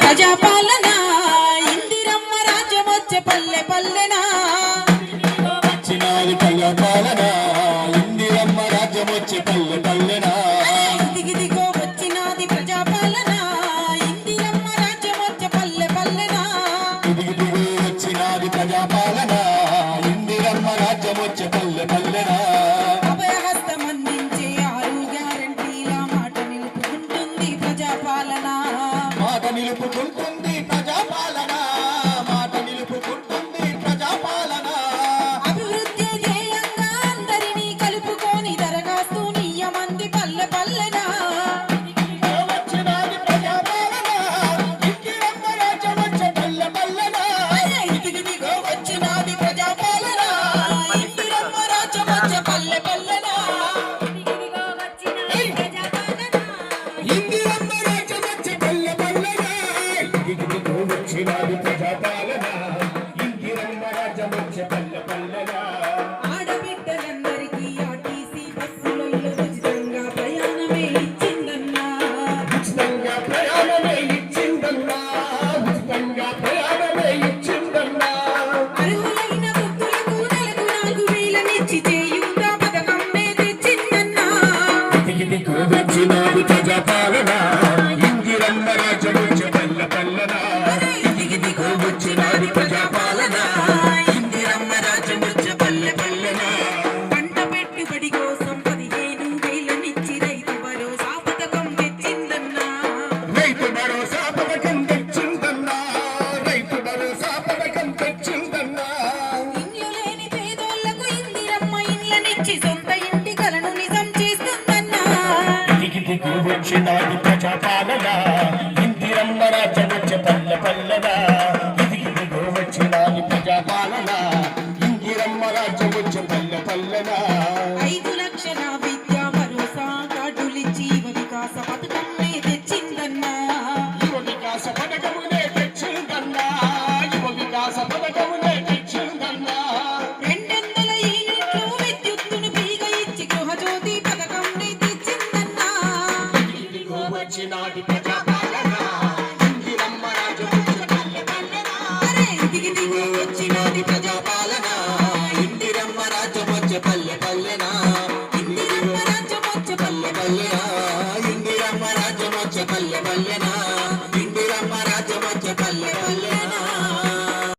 ప్రజాపాలన ఇందిరమ్మ రాజ్యమొచ్చే పల్లె పల్లెనా వచ్చినాది ప్రజాపాలన ఇందిరమ్మ రాజ్యమొచ్చే పల్లె పల్లెనా దిగిదిగో వచ్చినాది ప్రజాపాలన ఇందిరమ్మ రాజ్యమొచ్చే పల్లె పల్లెనా దిగిదిగో వచ్చినాది ప్రజాపాలన ఇందిరమ్మ రాజ్యమొచ్చే పల్లె పల్లెనా అభయహస్తం అందించే 6 గ్యారెంటీల మాట నిలుపుకుంటుంది ప్రజాపాలన మాట నిలుపుకుంటుంది ప్రజాపాలన మాట నిలుపుకుంటుంది ప్రజాపాలన అభివృద్ధి ధ్యేయంగా అందరినీ కలుపుకొని దరఖాస్తు నియమంది పల్లె పల్లెనా వచ్చినాది ప్రజాపాలన ఇందిరమ్మ రాజ్యమొచ్చే పల్లె పల్లెనా ఇదిగిదిగో వచ్చినాది ప్రజాపాలన ఇందిరమ్మ రాజ్యమొచ్చే పల్లె పల్లెనా ఇందిరమ్మ రాజ్యమొచ్చే పల్లె పల్లెనా దిగిదిగో వచ్చినాది ప్రజాపాలన ఇందిరమ్మ రాజ్యమొచ్చే పల్లె పల్లెనా ఆడబిడ్డలందరికీ ఆర్టీసీ బస్సులలో ఉచితంగా ప్రయాణమే ఇచ్చిందన్నా ఉచితంగా ప్రయాణమే ఇచ్చిందన్నా ఉచితంగా ప్రయాణమే ఇచ్చిందన్నా అర్హులైన వృద్ధులకు నెలకు 4,000నిచ్చి చేయూత పథకంనే తెచ్చిందన్నా దిగిదిగో వచ్చినాది ప్రజాపాలన ఇందిరమ్మ రాజ్యమొచ్చే పల్లె పల్లెనా దిగిదిగో వచ్చినాది ప్రజాపాలన ఇందిరమ్మ రాజ్యమొచ్చే పల్లె పల్లెనా పంట పెట్టుబడి కోసం 15,000నిచ్చి రైతు భరోసా పథకం తెచ్చిందన్నా రైతు భరోసా పథకం తెచ్చిందన్నా రైతు భరోసా పథకం తెచ్చిందన్నా ఇల్లు లేని పేదోళ్లకు ఇందిరమ్మ ఇండ్లనిచ్చి సొంత ఇంటి కలను నిజం చేస్తుందన్నా దిగిదిగో వచ్చినాది ప్రజాపాలన ఇందిరమ్మ రాజ్యమొచ్చే పల్లె పల్లెనా దిగిదిగో వచ్చినాది ప్రజాపాలన ఇందిరమ్మ రాజ్యమొచ్చే పల్లె పల్లెనా 5 లక్షల విద్యా భరోసా కార్డులిచ్చి యువ వికాస పథకంనే తెచ్చిందన్నా యువ వికాస పథకమునే తెచ్చిందన్నా యువ వికాస పథకమునే తెచ్చిందన్నా 200 యూనిట్లు విద్యుత్తును ఫ్రీగా ఇచ్చి గృహజ్యోతి పథకంనే తెచ్చిందన్నా దిగిదిగో వచ్చినాది ప్రజాపాలన ఇందిరమ్మ రాజ్యమొచ్చే పల్లె పల్లెనా దిగిదిగో వచ్చినది ప్రజాపాలన